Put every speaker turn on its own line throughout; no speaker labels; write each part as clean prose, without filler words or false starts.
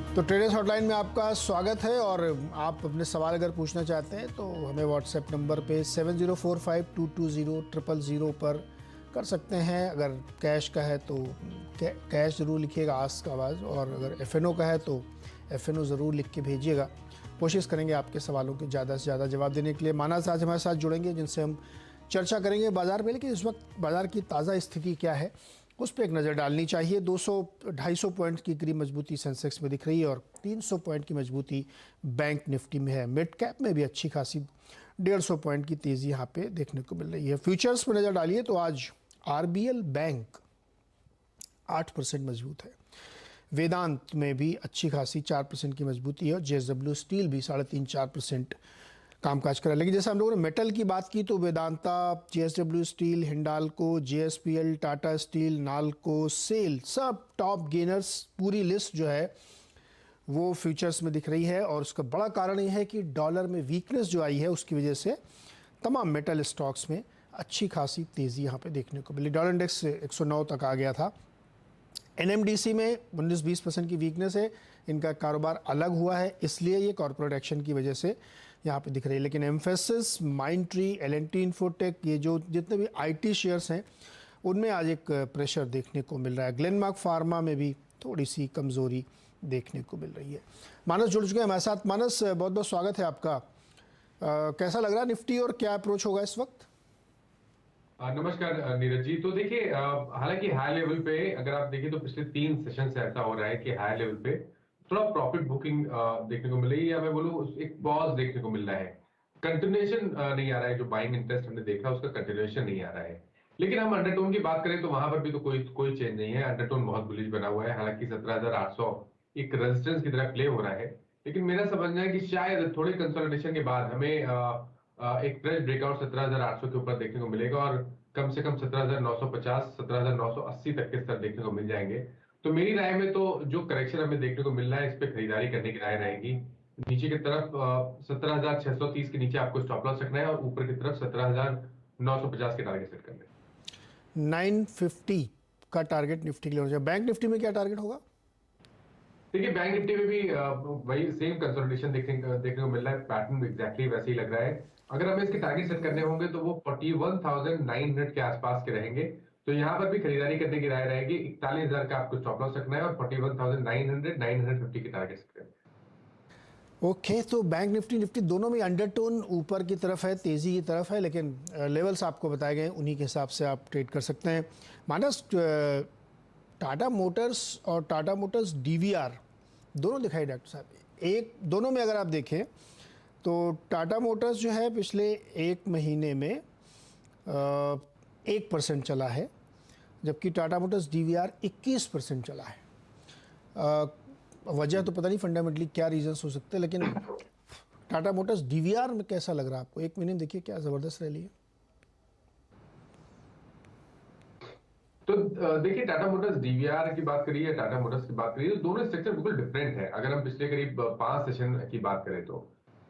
तो traders hotline में आपका स्वागत है। और आप अपने सवाल अगर पूछना चाहते हैं तो हमें व्हाट्सएप नंबर पे 7045220000 पर कर सकते हैं। अगर कैश का है तो कैश ज़रूर लिखिएगा, आस्क आवाज़, और अगर एफएनओ का है तो एफएनओ ज़रूर लिख के भेजिएगा। कोशिश करेंगे आपके सवालों के ज़्यादा से ज़्यादा जवाब देने के लिए। मानस आज हमारे साथ जुड़ेंगे जिनसे हम चर्चा करेंगे बाजार में, लेकिन इस वक्त बाजार की ताज़ा स्थिति क्या है उस पर एक नज़र डालनी चाहिए। 200-250 पॉइंट की करीब मजबूती सेंसेक्स में दिख रही है और 300 पॉइंट की मजबूती बैंक निफ्टी में है। मिड कैप में भी अच्छी खासी 150 पॉइंट की तेज़ी यहाँ पे देखने को मिल रही है। फ्यूचर्स पर नज़र डालिए तो आज आरबीएल बैंक 8% मजबूत है, वेदांत में भी अच्छी खासी 4% की मजबूती है और जेएसडब्ल्यू स्टील भी 3.5-4% कामकाज करा। लेकिन जैसे हम लोगों ने मेटल की बात की तो Vedanta, JSW steel, Hindalco, JSPL, Tata steel, Nalco, SAIL सब टॉप गेनर्स। पूरी लिस्ट जो है वो फ्यूचर्स में दिख रही है और उसका बड़ा कारण ये है कि डॉलर में वीकनेस जो आई है उसकी वजह से तमाम मेटल स्टॉक्स में अच्छी खासी तेज़ी यहाँ पे देखने को मिली। डॉलर इंडेक्स 109 तक आ गया था। एनएमडीसी में 19-20% की वीकनेस है। इनका कारोबार अलग हुआ है इसलिए ये कॉर्पोरेट एक्शन की वजह से यहाँ पे दिख रही है। लेकिन एम्फेसिस, माइंडट्री, एल&टी इन्फोटेक, ये जो जितने भी आईटी शेयर्स हैं उनमें आज एक प्रेशर देखने को मिल रहा है। ग्लेनमार्क फार्मा में भी थोड़ी सी कमज़ोरी देखने को मिल रही है। मानस जुड़ चुके हैं हमारे साथ। मानस, बहुत बहुत स्वागत है आपका। कैसा लग रहा है निफ्टी और क्या अप्रोच होगा इस वक्त?
नमस्कार नीरज जी। तो देखिए, हालांकि हाई लेवल पे अगर आप देखिए तो पिछले 3 सेशन से ऐसा हो रहा है कि हाई लेवल पे थोड़ा प्रॉफिट बुकिंग देखने को मिल रही है, या मैं बोलूँ एक पॉज देखने को मिल रहा है। कंटिन्यूएशन नहीं आ रहा है। जो बाइंग इंटरेस्ट हमने देखा उसका कंटिन्यूएशन नहीं आ रहा है। लेकिन हम अंडरटोन की बात करें तो वहां पर भी तो कोई चेंज नहीं है। अंडरटोन बहुत बुलिश बना हुआ है। हालांकि 17,800 एक रेजिस्टेंस की तरह प्ले हो रहा है, लेकिन मेरा समझना है कि शायद थोड़ी कंसोलिडेशन के बाद हमें एक फ्रेश ब्रेकआउट 17,800 के ऊपर देखने को मिलेगा और कम से कम 17,950, 17,980 तक के स्तर देखने को मिल जाएंगे। तो मेरी राय में तो जो करेक्शन हमें देखने को मिल रहा है इस पे खरीदारी करने की राय रहेगी। नीचे की तरफ 17,630 के नीचे आपको स्टॉप लॉस रखना है और ऊपर की तरफ 17,950 के टारगेट सेट करने हैं।
950 का टारगेट निफ्टी के लिए होना चाहिए। बैंक निफ्टी में क्या टारगेट होगा?
देखिए, बैंक निफ्टी में भी वही सेम कंसोलिडेशन देखने को मिल रहा है। पैटर्न एग्जैक्टली वैसे ही लग रहा है। अगर हमें इसके टारगेट सेट करने होंगे तो वो 41,900 के आसपास के रहेंगे। तो यहाँ पर भी खरीदारी करने की राय रहेगी। 41,000 का आपको स्टॉप लॉस रखना है और 41,900 950 के टारगेट सेट करना है।
ओके, तो बैंक निफ्टी दोनों में अंडरटोन ऊपर की तरफ है, तेज़ी की तरफ है, लेकिन लेवल्स आपको बताए गए उन्हीं के हिसाब से आप ट्रेड कर सकते हैं। मानस, टाटा मोटर्स और टाटा मोटर्स डीवीआर दोनों दिखाई डॉक्टर साहब। एक दोनों में अगर आप देखें तो टाटा मोटर्स जो है पिछले एक महीने में 1% चला है, जबकि टाटा मोटर्स डीवीआर 21% चला है। वजह तो पता नहीं फंडामेंटली क्या रीजंस हो सकते हैं, लेकिन टाटा मोटर्स डीवीआर में कैसा लग रहा है आपको? एक महीने में देखिए क्या ज़बरदस्त रैली है।
तो देखिए, टाटा मोटर्स डीवीआर की बात करिए, टाटा मोटर्स की बात करिए, तो दोनों स्ट्रक्चर बिल्कुल डिफरेंट है। अगर हम पिछले करीब 5 सेशन की बात करें तो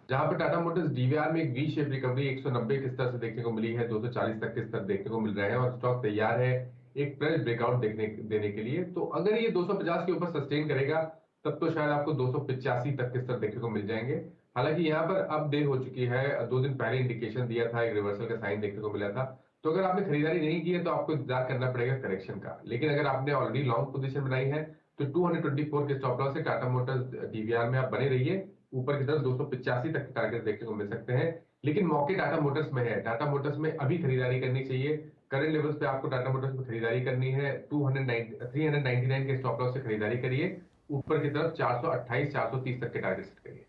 जहां पर टाटा मोटर्स डीवीआर में एक वी शेप रिकवरी 190 के स्तर से देखने को मिली है, 240 तक के स्तर देखने को मिल रहे हैं और स्टॉक तैयार है एक फ्रेश ब्रेकआउट देने के लिए। तो अगर ये 250 के ऊपर सस्टेन करेगा तब तो शायद आपको 285 तक के स्तर देखने को मिल जाएंगे। हालांकि यहाँ पर अब देर हो चुकी है। 2 दिन पहले इंडिकेशन दिया था, एक रिवर्सल का साइन देखने को मिला था। तो अगर आपने खरीदारी नहीं की है तो आपको इंतजार करना पड़ेगा करेक्शन का। लेकिन अगर आपने ऑलरेडी लॉन्ग पोजीशन बनाई है तो 224 के स्टॉप लॉस से टाटा मोटर्स डीवीआर में आप बने रहिए। ऊपर की तरफ 285 तक के टारगेट देखने को मिल सकते हैं। लेकिन मौके टाटा मोटर्स में है। टाटा मोटर्स में अभी खरीदारी करनी चाहिए। करंट लेवल्स पे आपको टाटा मोटर्स में खरीदारी करनी है। 399 के स्टॉप लॉस से खरीदारी करिए। ऊपर की तरफ 428, 430 तक के टारगेट सेट करिए।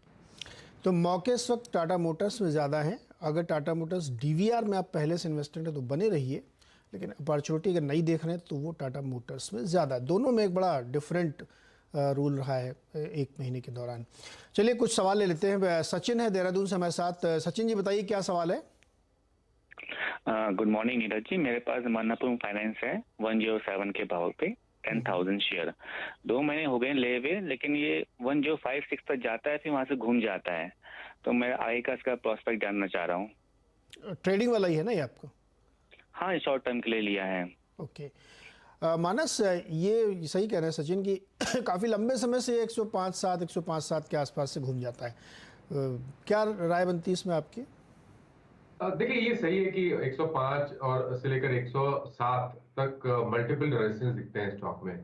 तो मौके इस वक्त टाटा मोटर्स में ज़्यादा हैं। अगर टाटा मोटर्स डीवीआर में आप पहले से इन्वेस्टेड हैं तो बने रहिए, लेकिन अपॉर्चुनिटी अगर नहीं देख रहे हैं तो वो टाटा मोटर्स में ज़्यादा। दोनों में एक बड़ा डिफरेंट रूल रहा है एक महीने के दौरान। चलिए कुछ सवाल ले लेते हैं। सचिन है देहरादून से हमारे साथ। सचिन जी बताइए क्या सवाल है?
Good morning Neeraj ji. मेरे पास मन्नापुरम फाइनेंस है 107 के भाव पे 10,000 शेयर। 2 महीने हो गए ले हुए, लेकिन ये 1056 तक जाता है, फिर वहां से घूम जाता है। तो मैं आगे का इसका प्रोस्पेक्ट जानना चाह रहा हूँ।
ट्रेडिंग वाला ही है ना ये आपको?
हाँ, शॉर्ट टर्म के लिए लिया है।
ओके, मानस, ये सही कह रहे हैं सचिन कि काफ़ी लंबे समय से 105.7 के आसपास से घूम जाता है। क्या राय बनती है इसमें आपकी?
देखिए ये सही है कि 105 और से लेकर 107 तक मल्टीपल रेजिस्टेंस दिखते हैं स्टॉक में।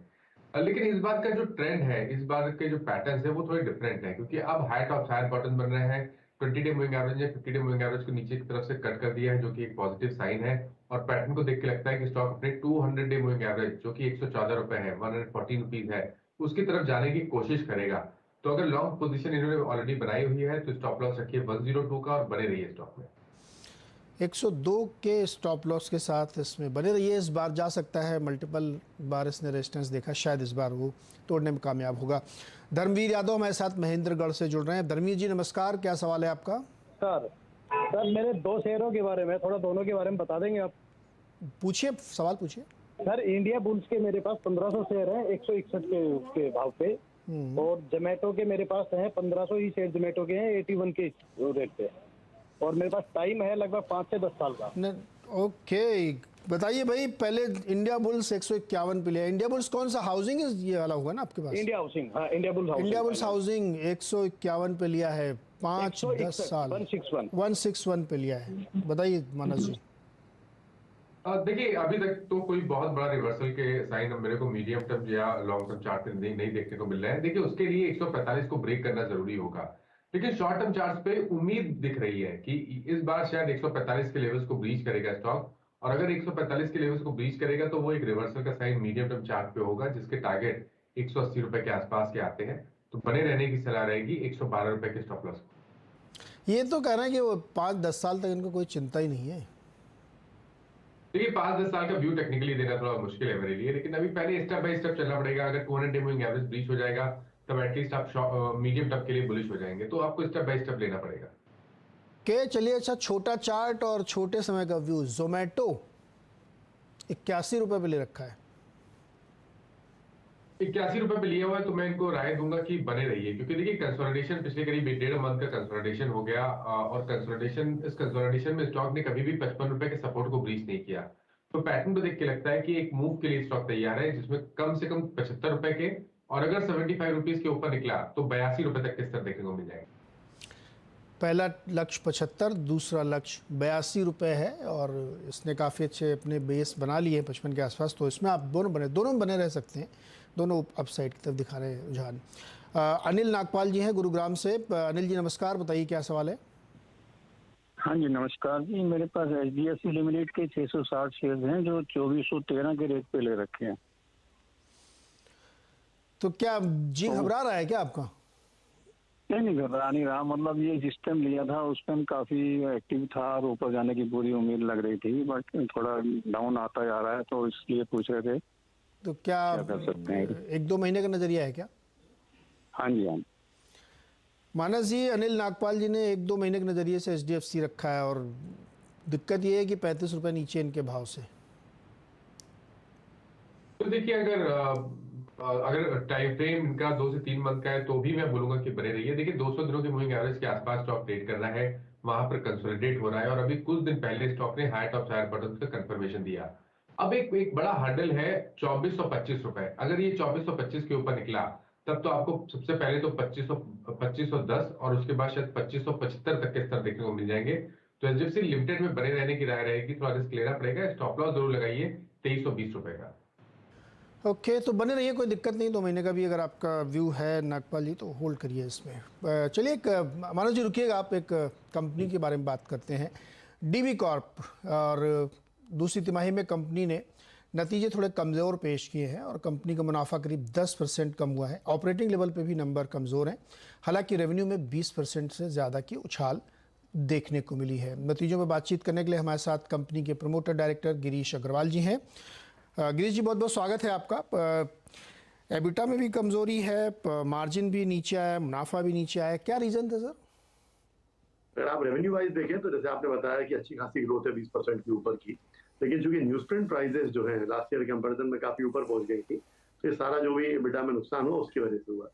लेकिन इस बार का जो ट्रेंड है, इस बार के जो पैटर्न्स है वो थोड़े डिफरेंट है, क्योंकि अब हाई टॉप हायर बॉटम बन रहे हैं। 20 डे मूविंग एवरेज ने 50 डे मूविंग एवरेज को नीचे की तरफ से कट कर दिया है, जो कि एक पॉजिटिव साइन है। और पैटर्न को देख के लगता है कि स्टॉक अपने 200 डे मूविंग एवरेज, जो कि 114 रुपए है, 114 रुपीज है, उसकी तरफ जाने की कोशिश करेगा। तो अगर लॉन्ग पोजीशन इन्होंने ऑलरेडी बनाई हुई है तो स्टॉप लॉस रखिए 102 का और बने रहिए स्टॉक में।
102 के स्टॉप लॉस के साथ इसमें बने रहिए। इस बार जा सकता है, मल्टीपल बार इसने रेजिस्टेंस देखा, शायद इस बार वो तोड़ने में कामयाब होगा। धर्मवीर यादव हमारे साथ महेंद्रगढ़ से जुड़ रहे हैं। धर्मवीर जी नमस्कार, क्या सवाल है आपका?
सर मेरे 2 शेयरों के बारे में, थोड़ा दोनों के बारे में बता देंगे आप?
पूछिए, सवाल पूछिए।
सर इंडिया बुल्स के मेरे पास 1500 शेयर हैं 161 के भाव पे, और जोमेटो के मेरे पास हैं 1500 ही शेयर जोमेटो के हैं 81 के रेट पे, और मेरे पास टाइम है लगभग 5 से 10 साल का।
ओके, बताइए भाई, पहले इंडिया बुल्स 151 पे लिया। इंडिया बुल्स कौन सा हाउसिंग है, ये वाला होगा ना आपके पास?
इंडिया हाउसिंग, हाँ इंडिया बुल्स
हाउसिंग 151 पे लिया है, 5-10 साल 161 पे लिया है। बताइए मानस जी।
देखिए अभी तक तो कोई बहुत बड़ा रिवर्सल के साइन मेरे को मीडियम टर्म या लॉन्ग टर्म चार्ट पे नहीं देखने को मिल रहा है। देखिए उसके लिए 145 को ब्रेक करना जरूरी होगा, लेकिन शॉर्ट टर्म चार्ट्स पे उम्मीद दिख रही है कि इस बार शायद 145 के लेवल्स को ब्रीच करेगा स्टॉक। और अगर 145 के लेवल्स को ब्रीच करेगा तो वो एक रिवर्सल का साइन मीडियम टर्म चार्ट पे होगा, जिसके टारगेट 180 रुपए के आसपास के आते हैं। तो बने रहने की सलाह रहेगी 112 रुपए के स्टॉप लॉस।
ये तो कह रहे हैं कि वो 5-10 साल तक इनको कोई चिंता ही नहीं है।
देखिए 5-10 साल का व्यू टेक्निकली देना थोड़ा मुश्किल है मेरे लिए, लेकिन अभी पहले स्टेप बाय स्टेप चलना पड़ेगा। अगर 200 डे मूविंग एवरेज ब्रीच हो जाएगा तब एटलीस्ट आप मीडियम टर्म के लिए बुलिश हो जाएंगे, तो आपको स्टेप बाय स्टेप लेना पड़ेगा।
के चलिए, अच्छा छोटा चार्ट और छोटे समय का व्यू। जोमेटो 81 रुपए पे ले रखा है,
81 रुपए पे लिया हुआ है, तो मैं इनको राय दूंगा कि बने रहिए, क्योंकि देखिए कंसोलिडेशन पिछले करीब 1.5 मंथ का कंसोलिडेशन हो गया, और इस कंसोलिडेशन में स्टॉक ने कभी भी 55 रुपए के सपोर्ट को ब्रीच नहीं किया। तो पैटर्न को देख के लगता है कि एक मूव के लिए स्टॉक तैयार है, जिसमें कम से कम 75 रुपए के, और अगर 75 रुपीज के ऊपर निकला तो 82 रुपए तक के स्तर देखने को मिल जाएगा।
पहला लक्ष्य 75, दूसरा लक्ष्य 82 रुपए है, और इसने काफ़ी अच्छे अपने बेस बना लिए हैं 55 के आसपास। तो इसमें आप दोनों बने रह सकते हैं, दोनों अपसाइड की तरफ दिखा रहे हैं रुझान। अनिल नागपाल जी हैं गुरुग्राम से। अनिल जी नमस्कार, बताइए क्या सवाल है?
हाँ जी नमस्कार जी, मेरे पास HDFC लिमिटेड के 660 शेयर हैं जो 2413 के रेट पे ले रखे हैं।
तो क्या जी घबरा रहा है क्या आपका?
नहीं घबरा नहीं रहा, मतलब ये जिस टाइम लिया था उस टाइम काफी एक्टिव था और ऊपर जाने की पूरी उम्मीद लग रही थी, बट थोड़ा डाउन आता जा रहा है, तो इसलिए पूछ रहे थे
तो क्या
कर सकते हैं?
1-2 महीने का नजरिया है क्या?
हाँ जी हाँ।
मानस जी, अनिल नागपाल जी ने 1-2 महीने के नजरिए से HDFC रखा है, और दिक्कत ये है कि 35 रुपए नीचे इनके भाव से।
तो देखिए अगर टाइम फ्रेम इनका 2 से 3 मंथ का है तो भी मैं बोलूंगा कि बने रहिए। देखिए 200 दिनों के मूविंग एवरेज के आसपास स्टॉक ट्रेड कर रहा है, वहां पर कंसोलिडेट हो रहा है, और अभी कुछ दिन पहले स्टॉक ने हाई टॉप हायर बॉटम का कंफर्मेशन दिया। अब एक बड़ा हर्डल है 2425 रुपए। अगर ये 2425 के ऊपर निकला तब तो आपको सबसे पहले तो 2510 और उसके बाद शायद 2575 तक के स्तर देखने को मिल जाएंगे। तो HDFC लिमिटेड में बने रहने की राय रहेगी, थोड़ा रिस्क लेना पड़ेगा। स्टॉप लॉस जरूर लगाइए 2320 रुपए का।
ओके, तो बने रहिए, कोई दिक्कत नहीं। 2 महीने का भी अगर आपका व्यू है नागपाल जी तो होल्ड करिए इसमें। चलिए एक मानस जी रुकिएगा, आप एक कंपनी के बारे में बात करते हैं, DB कॉर्प। और दूसरी तिमाही में कंपनी ने नतीजे थोड़े कमज़ोर पेश किए हैं, और कंपनी का मुनाफा करीब 10% कम हुआ है। ऑपरेटिंग लेवल पे भी नंबर कमज़ोर हैं, हालांकि रेवेन्यू में 20% से ज़्यादा की उछाल देखने को मिली है। नतीजों में बातचीत करने के लिए हमारे साथ कंपनी के प्रमोटर डायरेक्टर गिरीश अग्रवाल जी हैं। गिरीश जी, बहुत बहुत स्वागत है आपका। एबिटा में भी कमज़ोरी है, मार्जिन भी नीचे आया, मुनाफा भी नीचे आया, क्या रीज़न था सर?
अगर आप रेवेन्यू वाइज देखें तो जैसे आपने बताया कि अच्छी खासी ग्रोथ है 20% के ऊपर की, लेकिन चूंकि न्यूज़प्रिंट प्राइसेस जो है लास्ट ईयर कंपैरिजन में काफी ऊपर पहुंच गई थी, तो ये सारा जो भी एबिटा में नुकसान हुआ उसकी वजह से हुआ।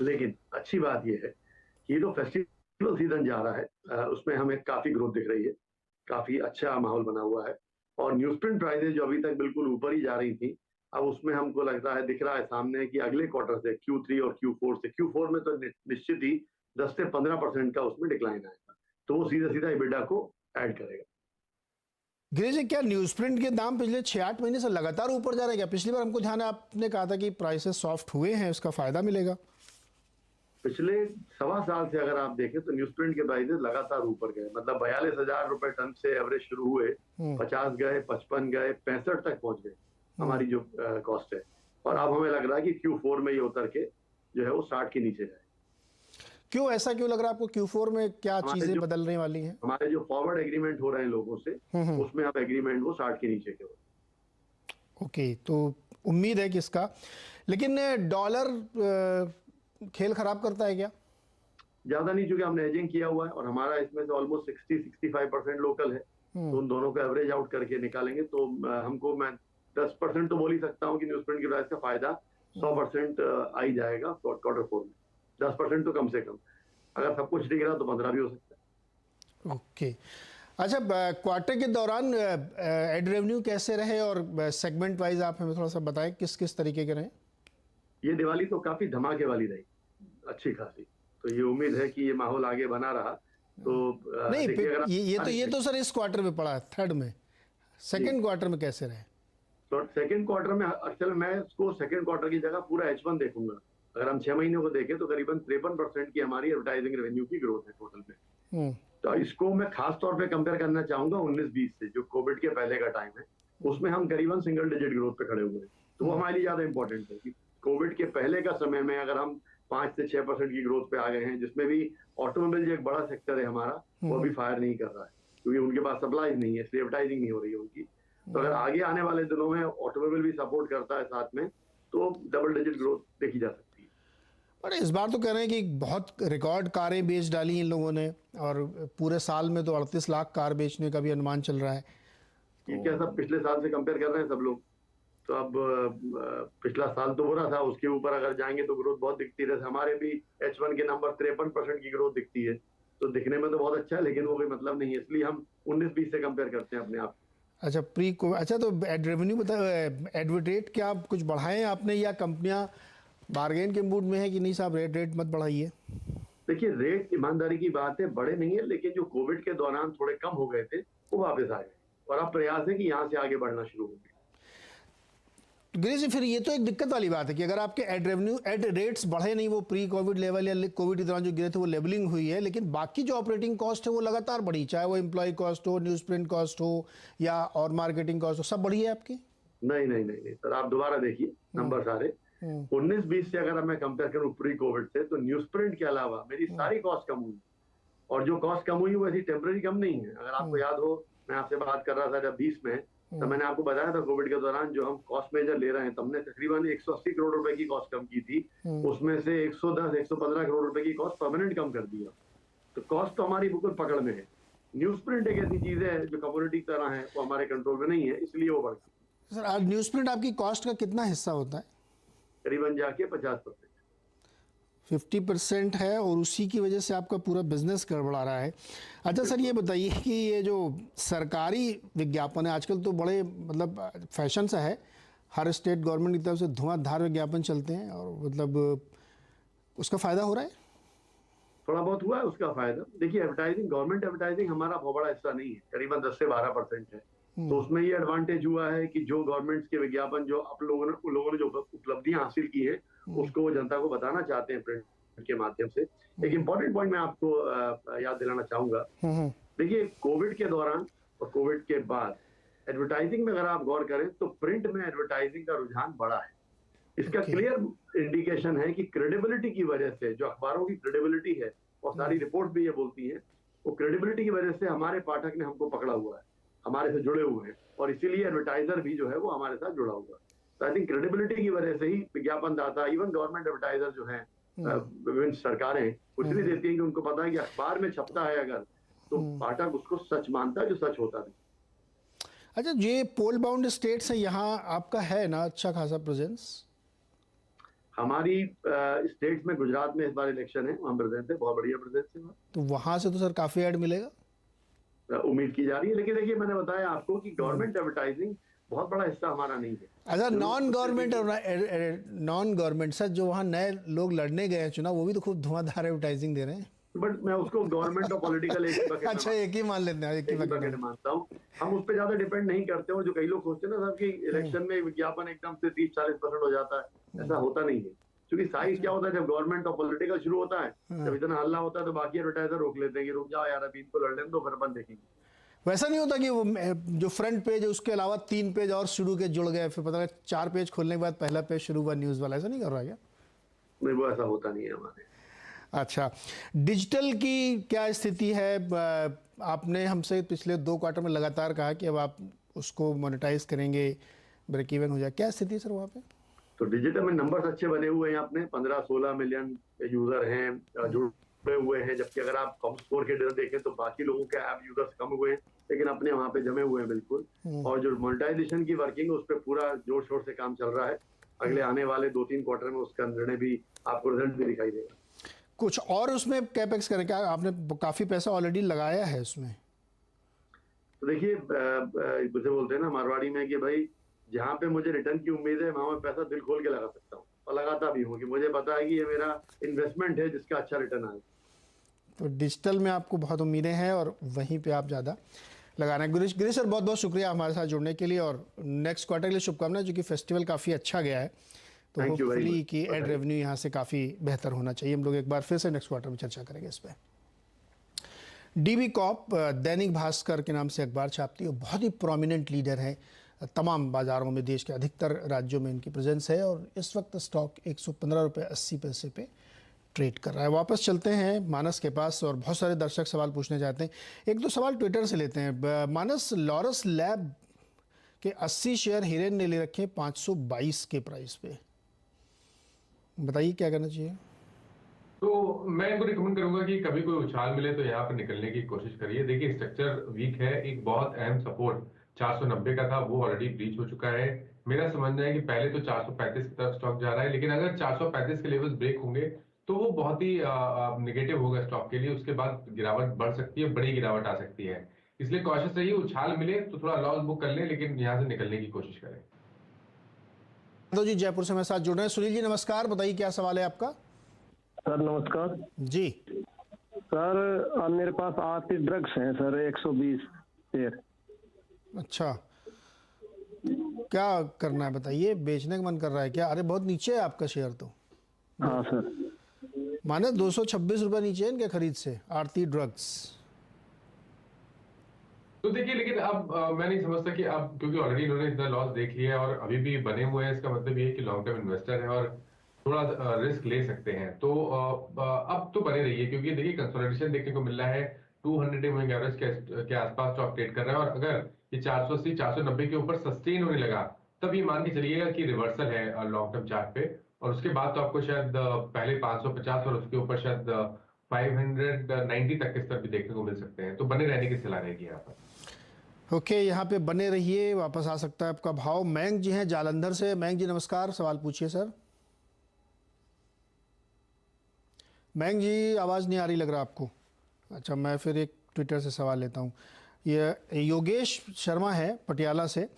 लेकिन अच्छी बात यह है कि जो फेस्टिवल सीजन जा रहा है उसमें हमें काफी ग्रोथ दिख रही है, काफी अच्छा माहौल बना हुआ है, और न्यूज़प्रिंट प्राइसेस जो अभी तक बिल्कुल ऊपर ही जा रही थी अब उसमें हमको लगता है, दिख रहा है सामने कि अगले क्वार्टर से Q3 और Q4 में तो निश्चित ही 10 से 15% का उसमें डिक्लाइन आएगा, तो वो सीधा सीधा EBITDA को ऐड करेगा।
गिरीश जी, क्या न्यूज प्रिंट के दाम पिछले 6-8 महीने से लगातार ऊपर जा रहे हैं क्या? पिछली बार हमको ध्यान है आपने कहा था कि प्राइसेस सॉफ्ट हुए हैं, उसका फायदा मिलेगा।
पिछले 1.25 साल से अगर आप देखें तो न्यूज प्रिंट के प्राइसेस लगातार ऊपर गए, मतलब 42,000 रुपए टन से एवरेज शुरू हुए, 50 गए, 55 गए, 65 तक पहुंच गए हमारी जो कॉस्ट है, और अब हमें लग रहा है कि Q4 में ये उतर के जो है वो 60 के नीचे जाए।
क्यों, ऐसा क्यों लग रहा है आपको? Q4 में क्या चीजें बदलने वाली हैं?
हमारे जो फॉरवर्ड एग्रीमेंट हो रहे हैं लोगों से, उसमें अब एग्रीमेंट वो 60 के नीचे के हो।
ओके, तो उम्मीद है कि इसका, लेकिन डॉलर खेल खराब करता है क्या?
ज्यादा नहीं, चूंकि हमने हेजिंग किया हुआ है और हमारा इसमें से ऑलमोस्ट 60-65% लोकल है, तो उन दोनों को एवरेज आउट करके निकालेंगे तो हमको, मैं 10% तो बोल ही सकता हूँ कि न्यूज प्रिंट की प्राइस का फायदा 100% आ ही जाएगा Q4 में। 10% तो कम से कम, अगर सब कुछ ठीक रहा तो 15 भी हो सकता है।
ओके, अच्छा, क्वार्टर के दौरान एड रेवेन्यू कैसे रहे और सेगमेंट वाइज आप हमें थोड़ा सा बताएं किस किस तरीके के रहे?
ये दिवाली तो काफी धमाके वाली रही, अच्छी खासी, तो ये उम्मीद है कि ये माहौल आगे बना रहा तो
नहीं, ये तो सर इस क्वार्टर में पड़ा है, थर्ड में। सेकंड क्वार्टर में कैसे रहे?
तो सेकंड क्वार्टर में एक्चुअली मैं इसको सेकंड क्वार्टर की जगह पूरा H1 देखूंगा। अगर हम 6 महीनों को देखें तो करीबन 53% की हमारी एडवर्टाइजिंग रेवेन्यू की ग्रोथ है टोटल में। तो इसको मैं खास तौर पे कंपेयर करना चाहूंगा 19-20 से, जो कोविड के पहले का टाइम है, उसमें हम करीबन सिंगल डिजिट ग्रोथ पे खड़े हुए हैं, तो वो हमारे लिए ज्यादा इंपॉर्टेंट है कि कोविड के पहले का समय में अगर हम 5 से 6% की ग्रोथ पे आ गए हैं, जिसमें भी ऑटोमोबाइल जो एक बड़ा सेक्टर है हमारा, वो अभी फायर नहीं कर रहा है क्योंकि उनके पास सप्लाई नहीं है, इसलिए एडवर्टाइजिंग नहीं हो रही है उनकी। तो अगर आगे आने वाले दिनों में ऑटोमोबाइल भी सपोर्ट करता है साथ में, तो डबल डिजिट ग्रोथ देखी जा सकती है।
और इस बार तो कह रहे हैं कि बहुत रिकॉर्ड कारें बेच डाली इन लोगों ने, और पूरे साल में तो 38 लाख कार बेचने का भी अनुमान चल रहा है।
ये क्या सब पिछले साल से कंपेयर कर रहे हैं सब लोग? तो अब पिछला साल तो बुरा था, उसके ऊपर अगर जाएंगे तो ग्रोथ बहुत दिखती है। हमारे भी H1 के नंबर 53% की ग्रोथ दिखती है, तो दिखने में तो बहुत अच्छा है, लेकिन वो कोई मतलब नहीं है, इसलिए हम 19-20 से कंपेयर करते हैं अपने आप।
अच्छा, अच्छा, तो एड रेवेन्यू बताओ, एड रेट क्या कुछ बढ़ाए आपने, या कंपनियां बार्गेन के मूड में है कि नहीं साहब रेट मत बढ़ाइए?
देखिए, रेट ईमानदारी की बात है, बड़े नहीं है, लेकिन जो कोविड के दौरान थोड़े कम हो गए थे वो वापस आ गए, और अब प्रयास है कि यहाँ से आगे बढ़ना शुरू होंगे।
गिरीश जी, फिर ये तो एक दिक्कत वाली बात है कि अगर आपके एड रेट्स बढ़े नहीं, वो प्री कोविड लेवल या कोविड के दौरान जो गिरे थे वो लेवलिंग हुई है, लेकिन बाकी जो ऑपरेटिंग कॉस्ट है वो लगातार बढ़ी, चाहे वो एम्प्लॉय कॉस्ट हो, न्यूज प्रिंट कॉस्ट हो, या और मार्केटिंग कॉस्ट हो, सब बढ़ी है आपकी?
नहीं सर, आप दोबारा देखिए नंबर सारे 19-20 से अगर मैं कंपेयर करूं प्री कोविड से, तो न्यूज प्रिंट के अलावा मेरी सारी कॉस्ट कम हुई, और जो कॉस्ट कम हुई वो ऐसी टेम्पररी कम नहीं है। अगर आपको याद हो, मैं आपसे बात कर रहा था जब 20 में, तो मैंने आपको बताया था कोविड के दौरान जो हम कॉस्ट मेजर ले रहे हैं, तो हमने तकरीबन 180 करोड़ रुपए की कॉस्ट कम की थी, उसमें से 110-115 करोड़ रुपए की कॉस्ट परमानेंट कम कर दिया, तो कॉस्ट तो हमारी बिल्कुल पकड़ में है। न्यूज प्रिंट एक ऐसी चीज है जो कम्युनिटी की तरह है, वो हमारे कंट्रोल में नहीं है, इसलिए वो बढ़ गई।
सर, आज न्यूज प्रिंट आपकी कॉस्ट का कितना हिस्सा होता है?
करीबन जाके 50%,
50% है, और उसी की वजह से आपका पूरा बिजनेस गड़बड़ा रहा है। अच्छा सर, ये बताइए कि ये जो सरकारी विज्ञापन है आजकल तो बड़े मतलब फैशन सा है, हर स्टेट गवर्नमेंट की तरफ से धुआंधार विज्ञापन चलते हैं, और मतलब उसका फायदा हो रहा है?
थोड़ा बहुत हुआ है उसका फायदा। देखिए, एडवर्टाइजिंग, गवर्नमेंट एडवर्टाइजिंग हमारा बहुत बड़ा हिस्सा नहीं है, करीबन 10 से 12% है, तो उसमें ये एडवांटेज हुआ है कि जो गवर्नमेंट के विज्ञापन जो आप लोगों ने जो उपलब्धियां हासिल की है, उसको वो जनता को बताना चाहते हैं प्रिंट के माध्यम से। एक इम्पॉर्टेंट पॉइंट मैं आपको याद दिलाना चाहूंगा। देखिए, कोविड के दौरान और कोविड के बाद एडवर्टाइजिंग में अगर आप गौर करें तो प्रिंट में एडवर्टाइजिंग का रुझान बढ़ा है। इसका क्लियर इंडिकेशन है कि क्रेडिबिलिटी की वजह से, जो अखबारों की क्रेडिबिलिटी है और सारी रिपोर्ट भी ये बोलती है, वो क्रेडिबिलिटी की वजह से हमारे पाठक ने हमको पकड़ा हुआ है, हमारे से जुड़े हुए हैं, और इसीलिए एडवर्टाइजर भी जो है वो हमारे साथ जुड़ा हुआ है। तो आई थिंक क्रेडिबिलिटी की वजह से ही विज्ञापन दाता, इवन गवर्नमेंट एडवर्टाइजर जो है, विभिन्न सरकारें कुछ भी देती हैं कि उनको पता है कि अखबार में छपता है अगर, तो पाठक उसको सच मानता है, जो सच होता भी।
अच्छा, ये पोल बाउंड स्टेट्स है, यहाँ आपका है ना अच्छा खासा प्रेजेंस?
हमारी स्टेट्स में गुजरात में इस बार इलेक्शन है, वहाँ प्रेजेंस है, बहुत बढ़िया प्रेजेंस है।
तो वहाँ से तो सर काफी ऐड मिलेगा,
उम्मीद की जा रही है, लेकिन देखिए मैंने बताया आपको कि गवर्नमेंट एडवर्टाइजिंग बहुत बड़ा हिस्सा हमारा नहीं है।
अच्छा, नॉन गवर्नमेंट सर, जो वहाँ नए लोग लड़ने गए हैं चुनाव, वो भी तो खूब धुआंधार एडवर्टाइजिंग दे रहे हैं।
बट मैं उसको गवर्नमेंट और पॉलिटिकल एक बकेट
अच्छा, एक ही मान लेते हैं, एक ही
बकेट
बकेट।
मानता हूँ। हम उस पर ज्यादा डिपेंड नहीं करते हो। जो कई लोग सोचते हैं ना साहब कि इलेक्शन में विज्ञापन एकदम से 30-40% हो जाता है, ऐसा होता नहीं है। क्योंकि साइज क्या होता है, जब गवर्नमेंट और पॉलिटिकल शुरू होता है, जब इतना हल्ला होता है तो बाकी एडवर्टाइजर रोक लेते हैं कि रुक जाओ यार, अभी इनको लड़ने दो, फिर अपन देखेंगे।
वैसा नहीं होता कि वो जो फ्रंट पेज है उसके अलावा 3 पेज और शुरू के जुड़ गए, फिर पता लगा 4 पेज खोलने के बाद पहला पेज शुरू हुआ न्यूज़ वाला, ऐसा नहीं कर रहा है क्या?
नहीं, वो ऐसा होता नहीं है हमारे।
अच्छा, डिजिटल की क्या स्थिति है? आपने हमसे पिछले 2 क्वार्टर में लगातार कहा कि अब आप उसको मोनेटाइज करेंगे, ब्रेक इवन हो जाए, क्या स्थिति है सर वहाँ पे?
तो डिजिटल में नंबर्स अच्छे बने हुए हैं अपने, 15-16 मिलियन यूजर हैं जुड़े हुए हैं। जबकि अगर आप कॉमस्कोर के डेटा देखें तो बाकी लोगों के ऐप यूजर्स कम हुए हैं, लेकिन अपने वहाँ पे जमे हुए हैं बिल्कुल। और जो मोनेटाइजेशन की वर्किंग है उस पर पूरा जोर शोर से काम चल रहा है। अगले आने वाले 2-3 क्वार्टर में उसका निर्णय भी आपको रिजल्ट भी दिखाई देगा।
कुछ और उसमें कैपेक्स करें क्या? आपने काफ़ी पैसा ऑलरेडी लगाया है उसमें।
तो देखिए, मुझे बोलते हैं ना मारवाड़ी में कि भाई जहाँ पे मुझे रिटर्न की उम्मीद है वहां मैं पैसा दिल खोल के लगा सकता हूँ, और लगाता भी हूँ कि मुझे पता है कि ये मेरा इन्वेस्टमेंट है जिसका अच्छा रिटर्न आए।
तो डिजिटल में आपको बहुत उम्मीदें हैं और वहीं पे आप ज़्यादा लगा रहे हैं। गिरीश सर, बहुत बहुत शुक्रिया हमारे साथ जुड़ने के लिए, और नेक्स्ट क्वार्टर के लिए शुभकामनाएं, जो कि फेस्टिवल काफ़ी अच्छा गया है, तो होपफुली कि एड रेवेन्यू यहाँ से काफ़ी बेहतर होना चाहिए। हम लोग एक बार फिर से नेक्स्ट क्वार्टर में चर्चा करेंगे इस पर। डीबी कॉप दैनिक भास्कर के नाम से अखबार छापती है, बहुत ही प्रोमिनेंट लीडर है, तमाम बाज़ारों में, देश के अधिकतर राज्यों में इनकी प्रेजेंस है, और इस वक्त स्टॉक 115 रुपये 80 पैसे पे ट्रेड कर रहा है। वापस चलते हैं मानस के पास, और बहुत सारे दर्शक सवाल पूछना चाहते हैं। 1-2 सवाल ट्विटर से लेते हैं। मानस, लॉरस लैब के 80 शेयर हिरेन ने ले रखे 522 के प्राइस पे, बताइए क्या करना चाहिए?
तो मैं इनको रिकमेंड करूंगा कि कभी कोई उछाल मिले तो यहाँ पर निकलने की कोशिश करिए। देखिए, स्ट्रक्चर वीक है। एक बहुत अहम सपोर्ट 490 का था, वो ऑलरेडी ब्रीच हो चुका है। मेरा समझना है कि पहले तो 435 की तरफ स्टॉक जा रहा है, लेकिन अगर 435 के लेवल्स ब्रेक होंगे तो वो बहुत ही नेगेटिव होगा स्टॉक के लिए। उसके बाद गिरावट बढ़ सकती है, बड़ी गिरावट आ सकती है। इसलिए कॉशियस रहिए। उछाल मिले तो थोड़ा लॉस बुक कर लें, लेकिन यहाँ से निकलने की कोशिश करें।
तो जी, जयपुर से मेरे साथ जुड़ रहे हैं। सुनील जी नमस्कार, बताइए क्या सवाल है आपका?
सर नमस्कार
जी
सर, मेरे पास आरती ड्रग्स हैं सर, 120 शेयर।
अच्छा, क्या करना है बताइए? बेचने का मन कर रहा है क्या? अरे बहुत नीचे है आपका शेयर तो।
हाँ सर।
माने 226 रुपये नीचे है इनके खरीद से, आरती ड्रग्स।
तो देखिए, लेकिन अब मैं नहीं समझता कि अब, क्योंकि ऑलरेडी इन्होंने इतना लॉस देख लिया है और अभी भी बने हुए हैं, इसका मतलब ये है कि लॉन्ग टर्म इन्वेस्टर है और थोड़ा रिस्क ले सकते हैं। तो अब तो बने रहिए, क्योंकि देखिए कंसोलिडेशन देखने को मिल रहा है। 200 मूविंग एवरेज के आसपास स्टॉक ट्रेड कर रहा है, और अगर ये 480 490 के ऊपर सस्टेन होने लगा, तब ये मान के चलिएगा कि रिवर्सल है लॉन्ग टर्म चार्ट पे। और उसके बाद तो आपको शायद पहले 550 और उसके ऊपर शायद 590 तक के स्तर भी देखने को मिल सकते हैं। तो बने रहने की सलाह रहेगी यहाँ पर।
ओके, यहाँ पे बने रहिए, वापस आ सकता है आपका भाव। मयंक जी हैं जालंधर से। मयंक जी नमस्कार, सवाल पूछिए सर। मयंक जी, आवाज़ नहीं आ रही लग रहा आपको? अच्छा, मैं फिर एक ट्विटर से सवाल लेता हूँ। ये योगेश शर्मा है पटियाला से।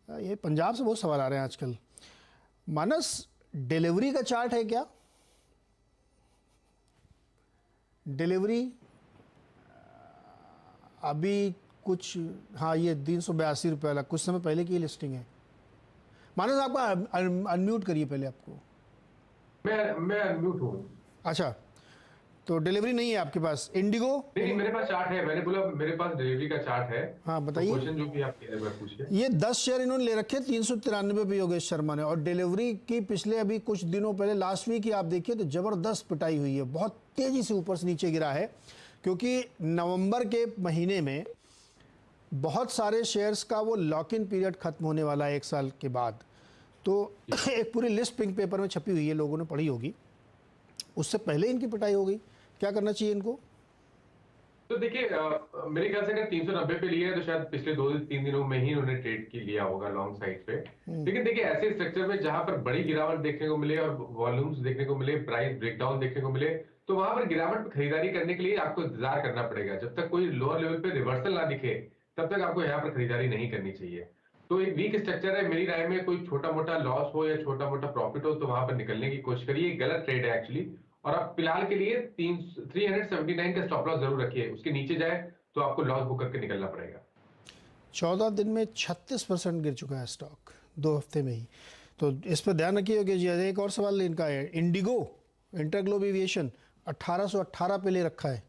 ये पंजाब से बहुत सवाल आ रहे हैं आजकल। मानस, डिलीवरी का चार्ट है क्या? डिलीवरी अभी कुछ, हाँ, ये 382 रुपये वाला कुछ समय पहले की लिस्टिंग है। मानस, आपका अनम्यूट करिए पहले आपको।
मैं अनम्यूट हूँ।
अच्छा, तो डिलीवरी नहीं है आपके पास? इंडिगो?
नहीं, मेरे पास चार्ट है। मैंने बोला मेरे पास डिलीवरी का चार्ट है।
हाँ बताइए।
क्वेश्चन जो भी आप पूछिए।
ये 10 शेयर इन्होंने ले रखे 393 पे योगेश शर्मा ने, और डिलीवरी की पिछले अभी कुछ दिनों पहले लास्ट वीक ही आप देखिए तो ज़बरदस्त पिटाई हुई है, बहुत तेज़ी से ऊपर से नीचे गिरा है, क्योंकि नवंबर के महीने में बहुत सारे शेयर्स का वो लॉक इन पीरियड खत्म होने वाला है 1 साल के बाद। तो एक पूरी लिस्ट पिंक पेपर में छपी हुई है, लोगों ने पढ़ी होगी, उससे पहले इनकी पिटाई हो गई। क्या करना चाहिए इनको?
तो देखिए, मेरे ख्याल से अगर 390 पे लिया है तो शायद पिछले 2-3 दिनों में ही उन्होंने ट्रेड की लिया होगा लॉन्ग साइड पे। लेकिन देखिए, ऐसे स्ट्रक्चर में जहां पर बड़ी गिरावट देखने को मिले और वॉल्यूम्स देखने को मिले, प्राइस ब्रेकडाउन देखने को मिले, तो वहां पर गिरावट पर खरीदारी करने के लिए आपको इंतजार करना पड़ेगा। जब तक कोई लोअर लेवल पे रिवर्सल ना दिखे, तब तक आपको यहाँ पर खरीदारी नहीं करनी चाहिए। तो एक वीक स्ट्रक्चर है, मेरी राय में कोई छोटा मोटा लॉस हो या छोटा मोटा प्रॉफिट हो तो वहां पर निकलने की कोशिश करिए, गलत ट्रेड है एक्चुअली। और आप फिलहाल के लिए 379 का स्टॉप लॉस जरूर रखिए, उसके नीचे जाए तो आपको लॉस बुक करके निकलना पड़ेगा।
14 दिन में 36% गिर चुका है स्टॉक 2 हफ्ते में ही, तो इस पर ध्यान रखिए जी। एक और सवाल इनका है, इंडिगो इंटरग्लोब एविएशन 1818 पे ले रखा है।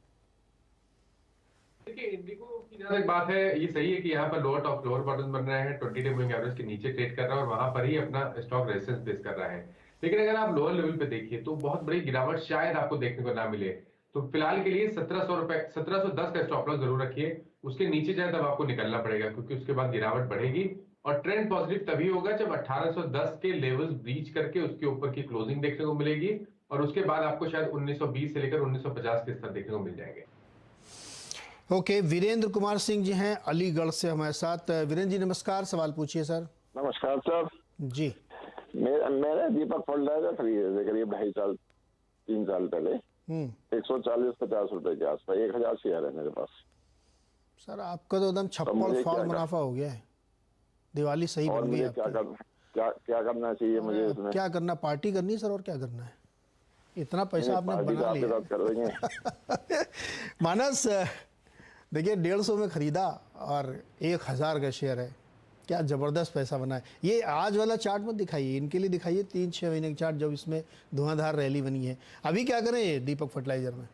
देखिए इंडिगो की जहां तक बात है, ये सही है कि यहाँ पर लोअर टॉप लोअर बॉटम बन रहे हैं, 20 डे मूविंग एवरेज के नीचे ट्रेड कर रहा है और वहां पर ही अपना स्टॉक रेजिस्टेंस फेस कर रहा है। लेकिन अगर आप लोअर लेवल पे देखिए तो बहुत बड़ी गिरावट शायद आपको देखने को ना मिले। तो फिलहाल के लिए 1710 का स्टॉप लॉस जरूर रखिए, उसके नीचे जाए तब आपको निकलना पड़ेगा, क्योंकि उसके बाद गिरावट बढ़ेगी और ट्रेंड पॉजिटिव तभी होगा जब 1810 के लेवल्स ब्रीच करके उसके ऊपर की क्लोजिंग देखने को मिलेगी और उसके बाद आपको शायद 1920 से लेकर 1950 के स्तर देखने को मिल जाएंगे।
ओके, वीरेंद्र कुमार सिंह जी हैं अलीगढ़ से हमारे साथ। वीरेंद्र जी नमस्कार, सवाल पूछिए सर।
नमस्कार सर
जी।
मैंने दीपक फर्टिलाइजर खरीदे थे करीब 2.5 साल 3 साल पहले, 140-50 रुपए के आसपास, 1000 शेयर है मेरे पास।
सर आपका तो एकदम छप्पड़ फाड़ मुनाफा हो गया है, दिवाली सही
और
बन गई
मुझे क्या करना चाहिए मुझे इसमें?
क्या करना, पार्टी करनी है सर, और क्या करना है, इतना पैसा आपने बना लिया।
कर देंगे।
मानस देखिए 150 में खरीदा और 1000 का शेयर है, क्या ज़बरदस्त पैसा बना है। ये आज वाला चार्ट मत दिखाइए, इनके लिए दिखाइए 3-6 महीने का चार्ट जब इसमें धुआंधार रैली बनी है। अभी क्या करें दीपक फर्टिलाइजर में?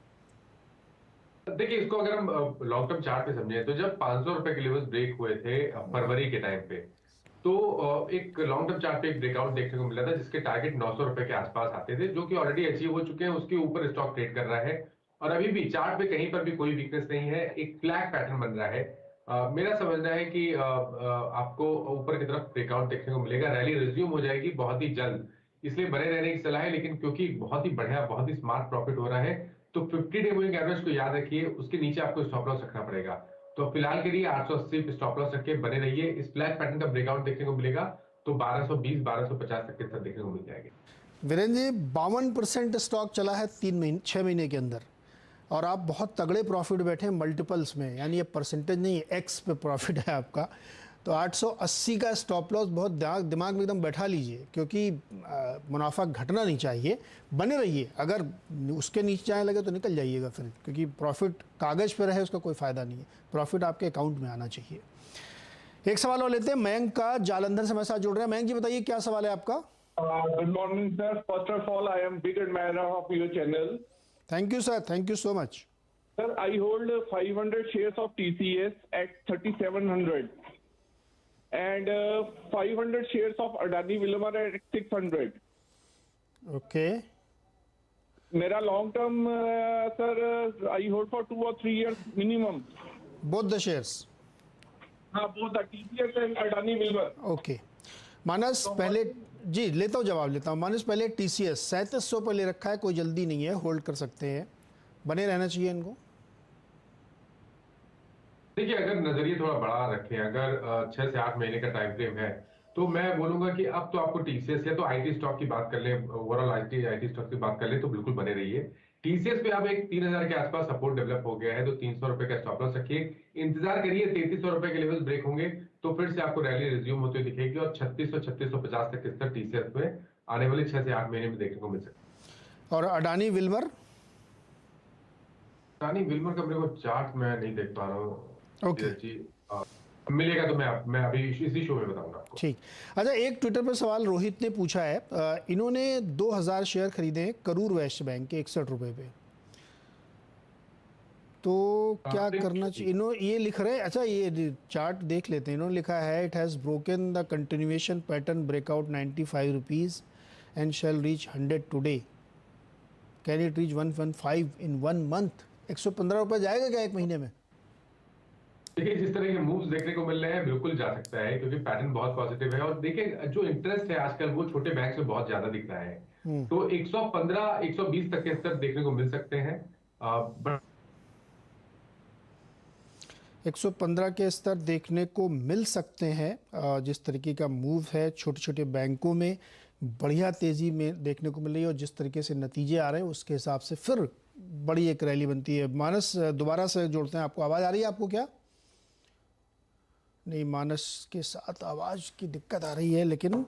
देखिए इसको अगर हम लॉन्ग टर्म चार्ट पे समझे तो जब 500 रुपए के लेवल्स ब्रेक हुए थे फरवरी के टाइम पे, तो एक लॉन्ग टर्म चार्ट पे एक ब्रेकआउट देखने को मिला था जिसके टारगेट 900 रुपए के आसपास आते थे, जो कि ऑलरेडी अचीव हो चुके हैं। उसके ऊपर स्टॉक ट्रेड कर रहा है और अभी भी चार्ट पे कहीं पर भी कोई वीकनेस नहीं है, एक फ्लैग पैटर्न बन रहा है। मेरा समझना है कि आपको ऊपर की तरफ ब्रेकआउट देखने को मिलेगा, रैली रिज्यूम हो जाएगी बहुत ही जल्द, इसलिए बने रहने की सलाह है। लेकिन क्योंकि बहुत ही बढ़िया बहुत ही स्मार्ट प्रॉफिट हो रहा है तो 50 डे मूविंग एवरेज को याद रखिए, उसके नीचे आपको स्टॉप लॉस रखना पड़ेगा। तो फिलहाल के लिए 880 पे स्टॉप लॉस रख के बने रहिए, इस फ्लैग पैटर्न का ब्रेकआउट देखने को मिलेगा तो 1220-1250 तक के स्तर देखने को मिल जाएंगे।
वीरेंद्र जी 52% स्टॉक चला है 6 महीने के अंदर और आप बहुत तगड़े प्रॉफिट बैठे हैं मल्टीपल्स में, यानी ये परसेंटेज नहीं है, एक्स पे प्रॉफिट है आपका। तो 880 का स्टॉप लॉस बहुत दिमाग में एकदम बैठा लीजिए, क्योंकि मुनाफा घटना नहीं चाहिए, बने रहिए। अगर उसके नीचे जाने लगे तो निकल जाइएगा फिर, क्योंकि प्रॉफिट कागज़ पे रहे उसका कोई फ़ायदा नहीं है, प्रॉफिट आपके अकाउंट में आना चाहिए। एक सवाल और लेते हैं, मयंक का जालंधर से हमारे साथ जुड़ रहे हैं। मयंक जी बताइए क्या सवाल है आपका?
Good morning, sir. First of all, I am big admirer of your channel.
Thank you sir, thank you so much.
Sir, I hold 500 shares of TCS at 3700 and 500 shares of Adani Wilmar at 600.
Okay,
मेरा long term sir I hold for 2 or 3 years minimum.
Both the shares.
हाँ, both the TCS and Adani Wilmar.
Okay Manas, पहले जी लेता हूँ, जवाब लेता हूँ। मानस पहले TCS 3700 पर ले रखा है, कोई जल्दी नहीं है, होल्ड कर सकते हैं, बने रहना चाहिए इनको।
देखिए अगर नजरिए थोड़ा बड़ा रखें, अगर 6 से 8 महीने का टाइम फ्रेम है तो मैं बोलूंगा कि अब तो आपको टीसीएस या तो आईटी स्टॉक की बात कर ले, ओवरऑल आईटी स्टॉक की बात कर ले तो बिल्कुल बने रहिए। टीसीएस पे अब एक 3000 के आसपास सपोर्ट डेवलप हो गया है तो 300 रुपए का स्टॉप लॉस रखिए, इंतजार करिए 3300 रुपए के लेवल ब्रेक होंगे तो फिर से आपको रैली रिज्यूम होती दिखेगी और 3600-3650 तक के स्तर टीसीएस में आने वाले 6 से 8 महीने में देखने को मिल सकता है।
और अडानी विल्मर?
अडानी विल्मर का मेरे को चार्ट मैं नहीं देख पा रहा हूँ।
ओके
मिलेगा तो मैं अभी इसी शो में बताऊंगा आपको।
ठीक। अच्छा, एक ट्विटर पर सवाल रोहित ने पूछा है, इन्होंने 2000 शेयर खरीदे हैं करूर वैश्य बैंक के 61 रुपए पे, तो क्या करना चाहिए? इन्होंने ये लिख रहे हैं, अच्छा ये चार्ट देख लेते हैं। इन्होंने लिखा है it has broken the continuation pattern breakout 95 rupees and shall reach 100 today, can it reach 115 in 1 month? 115 रुपये जाएगा क्या एक महीने में?
देखिए जिस तरह के मूव्स देखने को मिल रहे हैं बिल्कुल जा सकता है, क्योंकि पैटर्न बहुत पॉजिटिव है और देखिए जो इंटरेस्ट है आजकल वो छोटे बैंक में बहुत ज्यादा दिख रहा है। तो 115-120 तक के स्तर देखने को मिल सकते हैं।
115 के स्तर देखने को मिल सकते हैं। जिस तरीके का मूव है छोटे छोटे बैंकों में बढ़िया तेज़ी में देखने को मिल रही है और जिस तरीके से नतीजे आ रहे हैं उसके हिसाब से फिर बड़ी एक रैली बनती है। मानस दोबारा से जोड़ते हैं आपको, आवाज़ आ रही है आपको क्या? नहीं, मानस के साथ आवाज़ की दिक्कत आ रही है, लेकिन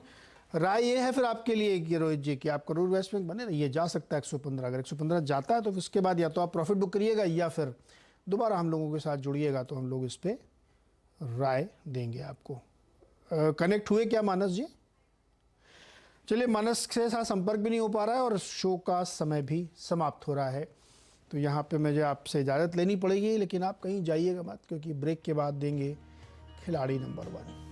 राय ये है फिर आपके लिए कि रोहित जी कि आप करूर वैश्य बैंक बने रहिए, जा सकता है 115। अगर 115 जाता है तो फिर उसके बाद या तो आप प्रॉफिट बुक करिएगा या फिर दोबारा हम लोगों के साथ जुड़िएगा, तो हम लोग इस पर राय देंगे आपको। कनेक्ट हुए क्या मानस जी? चलिए, मानस के साथ संपर्क भी नहीं हो पा रहा है और शो का समय भी समाप्त हो रहा है, तो यहाँ पे मुझे आपसे इजाज़त लेनी पड़ेगी, लेकिन आप कहीं जाइएगा मत, क्योंकि ब्रेक के बाद देंगे खिलाड़ी नंबर 1।